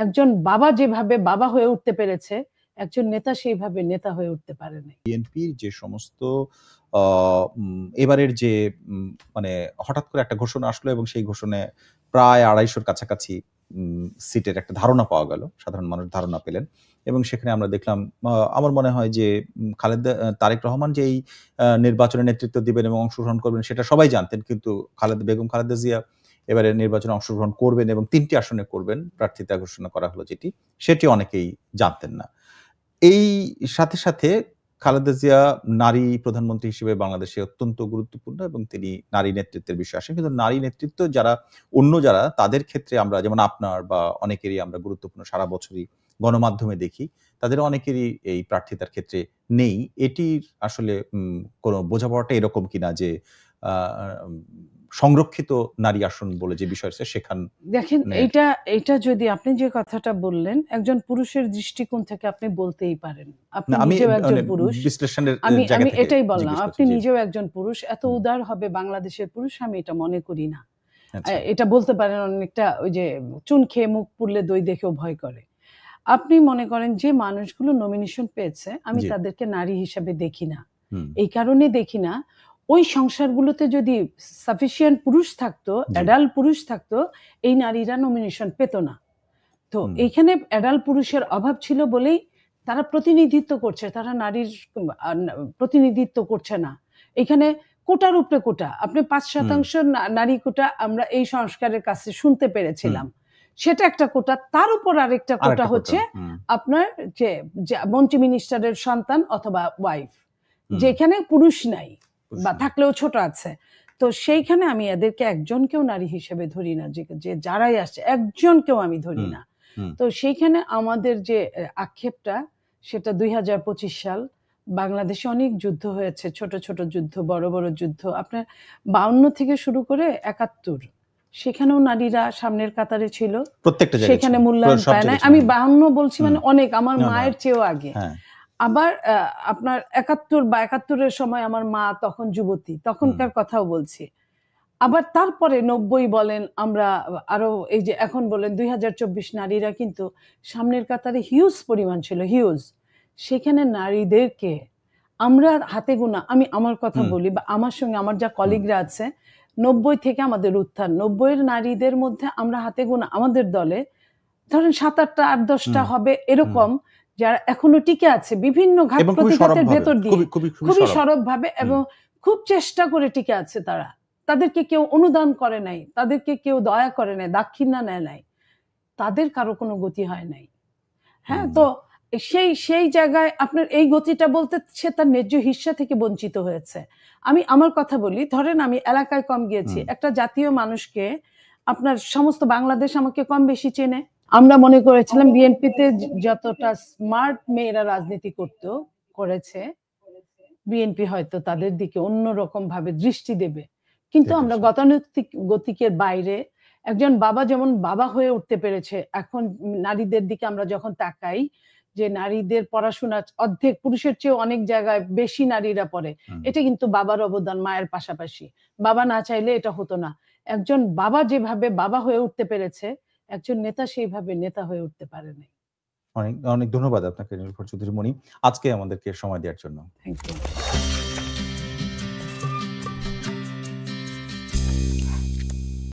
একজন বাবা যেভাবে বাবা হয়ে উঠতে পেরেছে, একজন নেতা সেইভাবে নেতা হয়ে উঠতে পারে নাই। বিএনপির যে সমস্ত এবারের যে মানে হঠাৎ করে একটা ঘোষণা আসলো এবং সেই ঘোষণায় প্রায় ২৫০-র কাছাকাছি সিটের একটা ধারণা পাওয়া গেল। সাধারণ মানুষ ধারণা পেলেন এবং সেখানে আমরা দেখলাম আমার মনে হয় যে তারেক রহমান যে এই নির্বাচনে নেতৃত্ব দিবেন এবং অংশগ্রহণ করবেন সেটা সবাই জানতেন। কিন্তু বেগম খালেদা জিয়া এবারে নির্বাচনে অংশগ্রহণ করবেন এবং ৩টি আসনে করবেন প্রার্থিতা ঘোষণা করা হলো সেটি অনেকেই জানতেন না। এই সাথে খালেদা জিয়া নারী প্রধানমন্ত্রী হিসেবে বাংলাদেশে অত্যন্ত গুরুত্বপূর্ণ এবং তিনি নারী নেতৃত্বের বিষয়ে আসেন। কিন্তু নারী নেতৃত্ব যারা তাদের ক্ষেত্রে আমরা যেমন আপনার বা অনেকেরই আমরা গুরুত্বপূর্ণ সারা বছরই গণমাধ্যমে দেখি, তাদের অনেকেরই এই প্রার্থিতার ক্ষেত্রে নেই। এটির আসলে কোনো বোঝাপড়াটা এরকম কিনা যে সংরক্ষিত নারী আসন বলে যে বিষয় আছে সেখান দেখেন, এটা যদি আপনি যে কথাটা বললেন একজন পুরুষের দৃষ্টিকোণ থেকে আপনি বলতেই পারেন। আপনি নিজেও একজন পুরুষ, আমি এটাই বললাম, আপনি নিজেও একজন পুরুষ। এত উদার হবে বাংলাদেশের পুরুষ আমি এটা মনে করি না। এটা বলতে পারেন অনেকটা ওই যে চুন খেয়ে মুখ পুড়লে দই দেখেও ভয় করে। আপনি মনে করেন যে মানুষগুলো নমিনেশন পেয়েছে আমি তাদেরকে নারী হিসেবে দেখি না। এই কারণে দেখি না, ওই সংসারগুলোতে যদি সাফিসিয়েন্ট পুরুষ থাকতো, অ্যাডাল্ট পুরুষ থাকতো, এই নারীরা নমিনেশন পেত না। তো এইখানে অ্যাডাল্ট পুরুষের অভাব ছিল বলেই তারা প্রতিনিধিত্ব করছে, তারা নারীর প্রতিনিধিত্ব করছে না। এখানে কোটার উপরে কোটা, আপনি ৫% নারী কোটা আমরা এই সংস্কারের কাছে শুনতে পেরেছিলাম, সেটা একটা কোটা। তার উপর আরেকটা কোটা হচ্ছে আপনার যে মন্ত্রী মিনিস্টারের সন্তান অথবা ওয়াইফ, যেখানে পুরুষ নাই বা থাকলেও ছোট আছে। তো সেইখানে আমি এদেরকে একজনকেও নারী হিসেবে ধরি না, যে যারাই আসছে একজনকেও আমি ধরি না। তো সেইখানে আমাদের যে আক্ষেপটা, সেটা ২০২৫ সাল বাংলাদেশে অনেক যুদ্ধ হয়েছে, ছোট ছোট যুদ্ধ, বড় বড় যুদ্ধ। আপনার ৫২ থেকে শুরু করে ৭১, সেখানেও নারীরা সামনের কাতারে ছিল, সেখানে মূল্যায়ন পায় না। আমি ৫২ বলছি মানে অনেক, আমার মায়ের চেয়েও আগে। আবার আপনার ৭১ সময় আমার মা তখন যুবতী, তখনকার কথাও বলছি। আবার তারপরে ৯০ বলেন, আমরা আরো এই যে এখন বলেন ২০২৪ নারীরা কিন্তু সামনের কাতারে হিউজ পরিমাণ ছিল, হিউজ। সেখানে নারীদেরকে আমরা হাতে গোনা, আমি আমার কথা বলি বা আমার সঙ্গে আমার যা কলিগরা আছে, ৯০ থেকে আমাদের উত্থান, ৯০-এর নারীদের মধ্যে আমরা হাতে গোনা আমাদের দলে ধরেন ৭-৮টা ৮-১০টা হবে এরকম, যারা এখনো টিকে আছে বিভিন্ন ঘাত প্রতিঘাতের ভেতর দিয়ে খুবই সরবভাবে এবং খুব চেষ্টা করে টিকে আছে। তাদেরকে কেউ অনুদান করে নাই, তাদেরকে কেউ দয়া করে নাই, দাক্ষিণ্য নেয় নাই, তাদের কারো কোনো গতি হয় নাই। হ্যাঁ, তো সেই জায়গায় আপনার এই গতিটা বলতে সে তার ন্যায্য হিস্সা থেকে বঞ্চিত হয়েছে। আমি আমার কথা বলি, ধরেন আমি এলাকায় কম গিয়েছি, একটা জাতীয় মানুষকে আপনার সমস্ত বাংলাদেশ আমাকে কম বেশি চেনে। আমরা মনে করেছিলাম বিএনপিতে যতটা স্মার্ট মেয়েরা রাজনীতি করেছে, বিএনপি হয়তো তাদের দিকে অন্যরকম ভাবে দৃষ্টি দেবে। কিন্তু আমরা গতানুগতিক গতিকের বাইরে একজন বাবা যেমন বাবা হয়ে উঠতে পেরেছে, এখন নারীদের দিকে আমরা যখন তাকাই যে নারীদের পড়াশোনা অর্ধেক পুরুষের চেয়ে অনেক জায়গায় বেশি নারীরা পড়ে, এটা কিন্তু বাবার অবদান, মায়ের পাশাপাশি। বাবা না চাইলে এটা হতো না। একজন বাবা যেভাবে বাবা হয়ে উঠতে পেরেছে, একজন নেতা সেইভাবে নেতা হয়ে উঠতে পারে নাই। অনেক অনেক ধন্যবাদ আপনাকে নীলুফার চৌধুরী মনি, আজকে আমাদেরকে সময় দেওয়ার জন্য। Thank you.